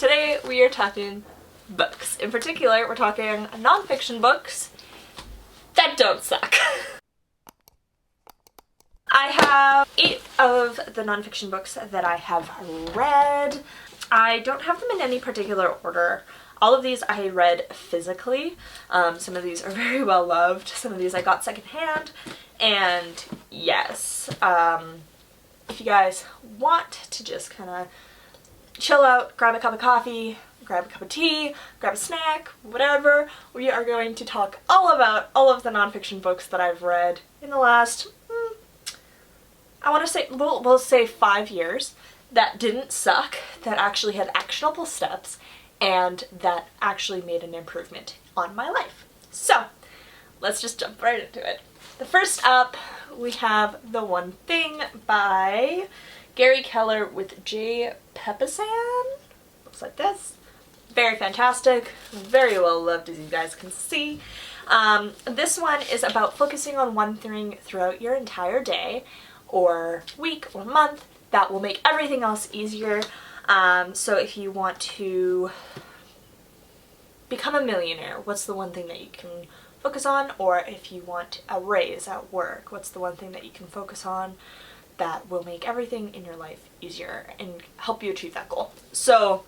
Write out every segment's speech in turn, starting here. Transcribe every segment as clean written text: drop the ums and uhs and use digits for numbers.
Today we are talking books. In particular, we're talking nonfiction books that don't suck. I have 8 of the nonfiction books that I have read. I don't have them in any particular order. All of these I read physically. Some of these are very well loved. Some of these I got secondhand. And yes, if you guys want to just kind of chill out, grab a cup of coffee, grab a cup of tea, grab a snack, whatever, we are going to talk all about all of the nonfiction books that I've read in the last, I want to say, we'll say 5 years, that didn't suck, that actually had actionable steps, and that actually made an improvement on my life. So, let's just jump right into it. The first up, we have The One Thing by Gary Keller with J. Papasan. Looks like this. Very fantastic, very well loved, as you guys can see. This one is about focusing on one thing throughout your entire day or week or month that will make everything else easier. So if you want to become a millionaire, what's the one thing that you can focus on? Or if you want a raise at work, what's the one thing that you can focus on that will make everything in your life easier and help you achieve that goal? So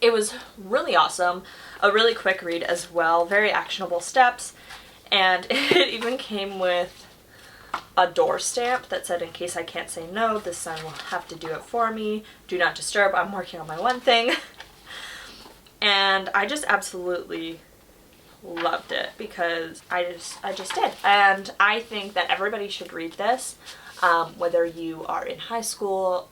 it was really awesome, a really quick read as well, very actionable steps, and it even came with a door stamp that said, in case I can't say no, this son will have to do it for me. Do not disturb, I'm working on my one thing. And I just absolutely loved it because I just did. And I think that everybody should read this, whether you are in high school,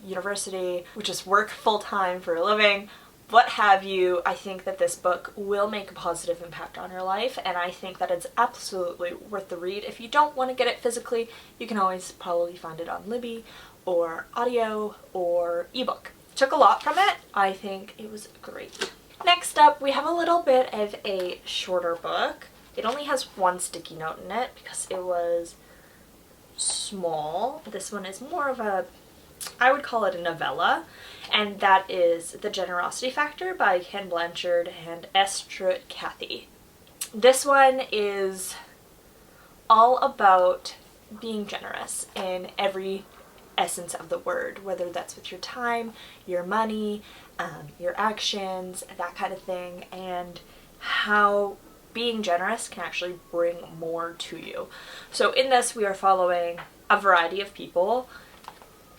university, which is work full-time for a living, what have you. I think that this book will make a positive impact on your life, and I think that it's absolutely worth the read. If you don't want to get it physically, you can always probably find it on Libby or audio or ebook. Took a lot from it. I think it was great. Next up, we have a little bit of a shorter book. It only has one sticky note in it because it was small. This one is more of a, I would call it a novella, and that is The Generosity Factor by Ken Blanchard and S. Truett Cathy. This one is all about being generous in every essence of the word, whether that's with your time, your money, your actions, that kind of thing, and how being generous can actually bring more to you. So in this, we are following a variety of people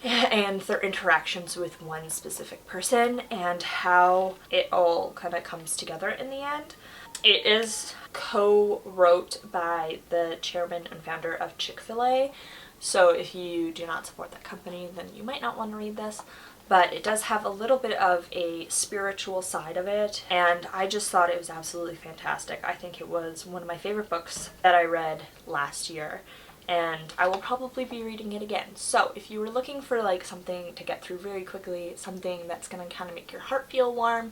and their interactions with one specific person and how it all kind of comes together in the end. It is co-wrote by the chairman and founder of Chick-fil-A, so if you do not support that company, then you might not want to read this. But it does have a little bit of a spiritual side of it, and I just thought it was absolutely fantastic. I think it was one of my favorite books that I read last year, and I will probably be reading it again. So if you were looking for like something to get through very quickly, something that's going to kind of make your heart feel warm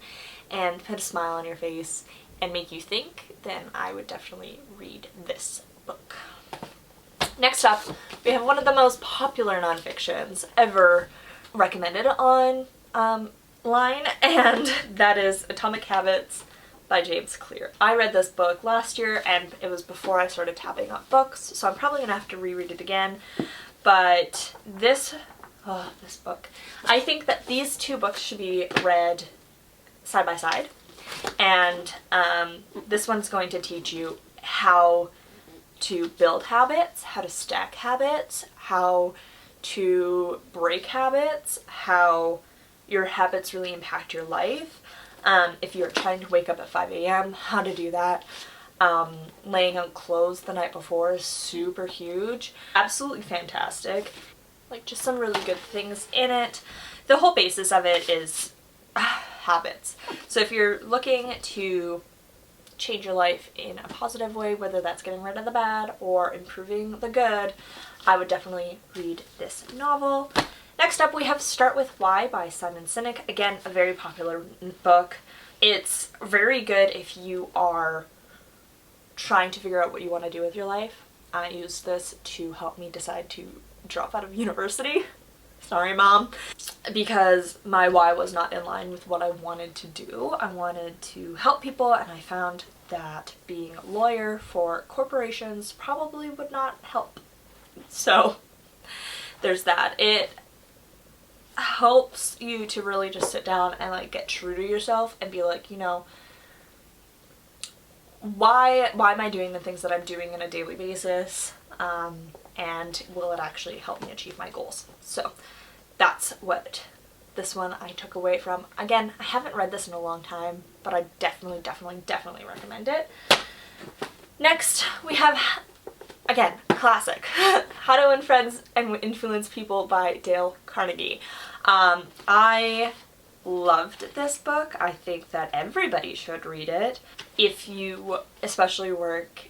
and put a smile on your face and make you think, then I would definitely read this book. Next up, we have one of the most popular nonfictions ever recommended on line, and that is Atomic Habits by James Clear. I read this book last year, and it was before I started tabbing up books, so I'm probably gonna have to reread it again. But this book, I think that these two books should be read side by side, and this one's going to teach you how to build habits, how to stack habits, how to break habits, how your habits really impact your life. If you're trying to wake up at 5 a.m., how to do that. Laying out clothes the night before is super huge. Absolutely fantastic. Like, just some really good things in it. The whole basis of it is habits. So if you're looking to change your life in a positive way, whether that's getting rid of the bad or improving the good, I would definitely read this novel. Next up, we have Start With Why by Simon Sinek. Again, a very popular book. It's very good if you are trying to figure out what you want to do with your life. I used this to help me decide to drop out of university. Sorry, Mom. Because my why was not in line with what I wanted to do. I wanted to help people, and I found that being a lawyer for corporations probably would not help. So there's that. It helps you to really just sit down and like get true to yourself and be like, you know, why am I doing the things that I'm doing on a daily basis, and will it actually help me achieve my goals? So that's what this one I took away from. Again, I haven't read this in a long time, but I definitely recommend it. Next, we have, again, classic, How to Influence People by Dale Carnegie. I loved this book. I think that everybody should read it. If you especially work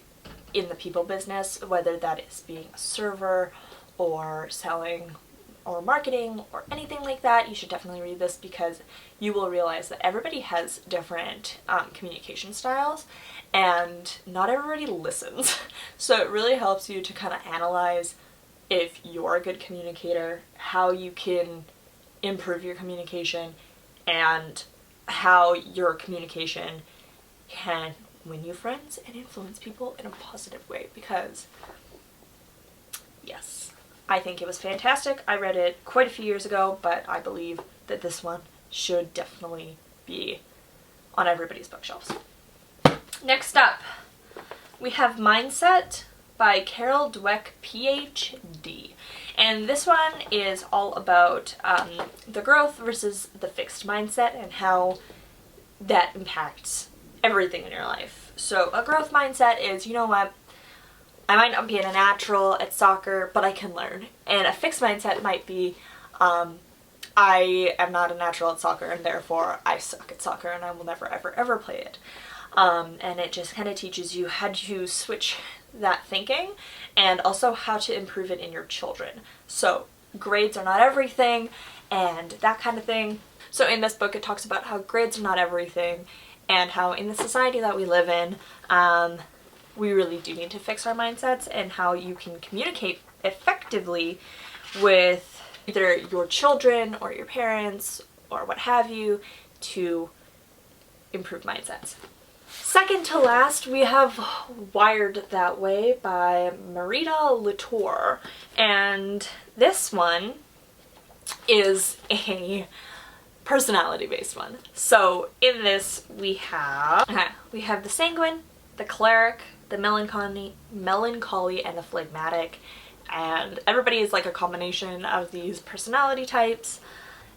in the people business, whether that is being a server or selling or marketing or anything like that, you should definitely read this, because you will realize that everybody has different communication styles and not everybody listens. So it really helps you to kind of analyze if you're a good communicator, how you can improve your communication, and how your communication can win you friends and influence people in a positive way. Because yes, I think it was fantastic. I read it quite a few years ago, but I believe that this one should definitely be on everybody's bookshelves. Next up, we have Mindset by Carol Dweck, PhD. And this one is all about the growth versus the fixed mindset and how that impacts everything in your life. So a growth mindset is, you know what, I might not be a natural at soccer, but I can learn. And a fixed mindset might be, I am not a natural at soccer and therefore I suck at soccer and I will never ever play it. And it just kind of teaches you how to switch that thinking and also how to improve it in your children. So grades are not everything and that kind of thing. So in this book it talks about how grades are not everything and how in the society that we live in, we really do need to fix our mindsets, and how you can communicate effectively with either your children or your parents or what have you to improve mindsets. Second to last, we have Wired That Way by Marita Latour, and this one is a personality-based one. So in this we have the sanguine, the choleric, the melancholy, and the phlegmatic, and everybody is like a combination of these personality types.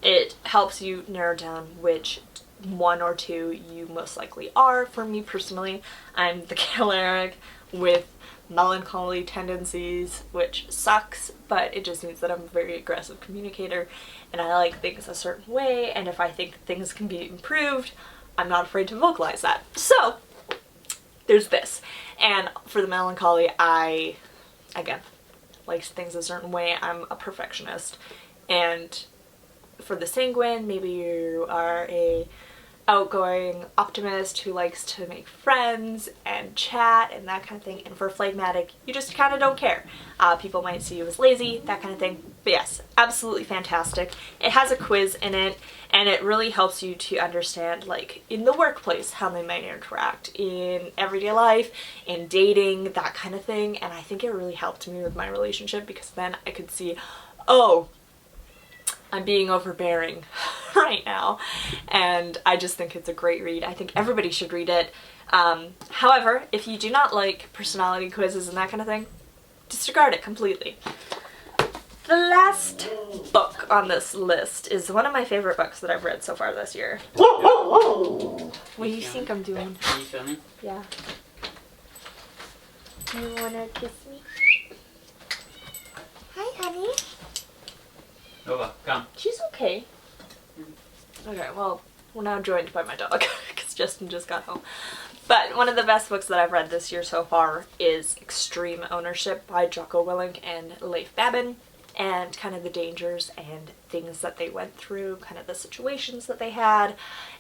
It helps you narrow down which one or two you most likely are. For me personally, I'm the choleric with melancholy tendencies, which sucks, but it just means that I'm a very aggressive communicator and I like things a certain way, and if I think things can be improved, I'm not afraid to vocalize that. So there's this. And for the melancholy, I, again, like things a certain way. I'm a perfectionist. And for the sanguine, maybe you are a outgoing optimist who likes to make friends and chat and that kind of thing. And for phlegmatic, you just kind of don't care. People might see you as lazy, that kind of thing. But yes, absolutely fantastic. It has a quiz in it, and it really helps you to understand, like, in the workplace, how they might interact, in everyday life, in dating, that kind of thing. And I think it really helped me with my relationship, because then I could see, oh, I'm being overbearing right now, and I just think it's a great read. I think everybody should read it. However, if you do not like personality quizzes and that kind of thing, disregard it completely. The last book on this list is one of my favorite books that I've read so far this year. What do you think I'm doing? Are you filming? Yeah. You wanna kiss me? Hi, honey. Nova, come. She's okay. Okay, well, we're now joined by my dog because Justin just got home. But one of the best books that I've read this year so far is Extreme Ownership by Jocko Willink and Leif Babin, and kind of the dangers and things that they went through, kind of the situations that they had,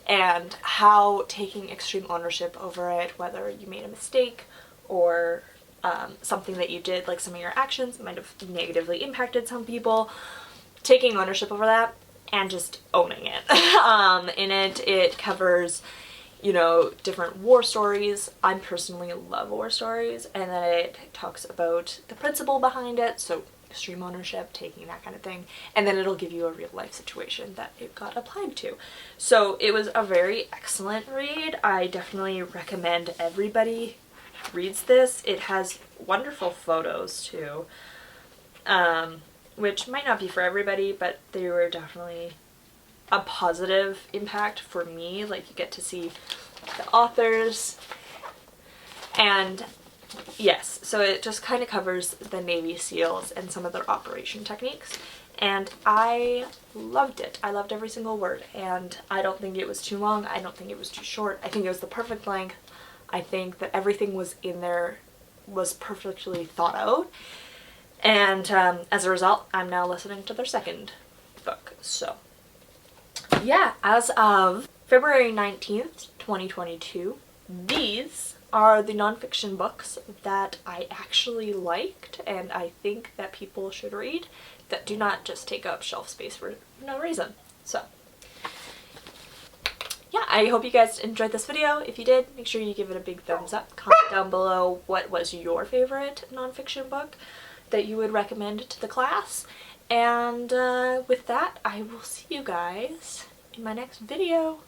and how taking extreme ownership over it, whether you made a mistake or something that you did, like some of your actions might have negatively impacted some people, taking ownership over that and just owning it. In it covers, you know, different war stories. I personally love war stories, and then it talks about the principle behind it, so extreme ownership, taking that kind of thing, and then it'll give you a real life situation that it got applied to. So it was a very excellent read. I definitely recommend everybody reads this. It has wonderful photos too, which might not be for everybody, but they were definitely a positive impact for me. Like, you get to see the authors, and yes, so it just kind of covers the Navy SEALs and some of their operation techniques, and I loved it. I loved every single word, and I don't think it was too long. I don't think it was too short. I think it was the perfect length. I think that everything was in there was perfectly thought out, and as a result, I'm now listening to their second book. So yeah, as of February 19th, 2022, these are the nonfiction books that I actually liked and I think that people should read, that do not just take up shelf space for no reason. So yeah, I hope you guys enjoyed this video. If you did, make sure you give it a big thumbs up. Comment down below what was your favorite nonfiction book that you would recommend to the class. And with that, I will see you guys in my next video.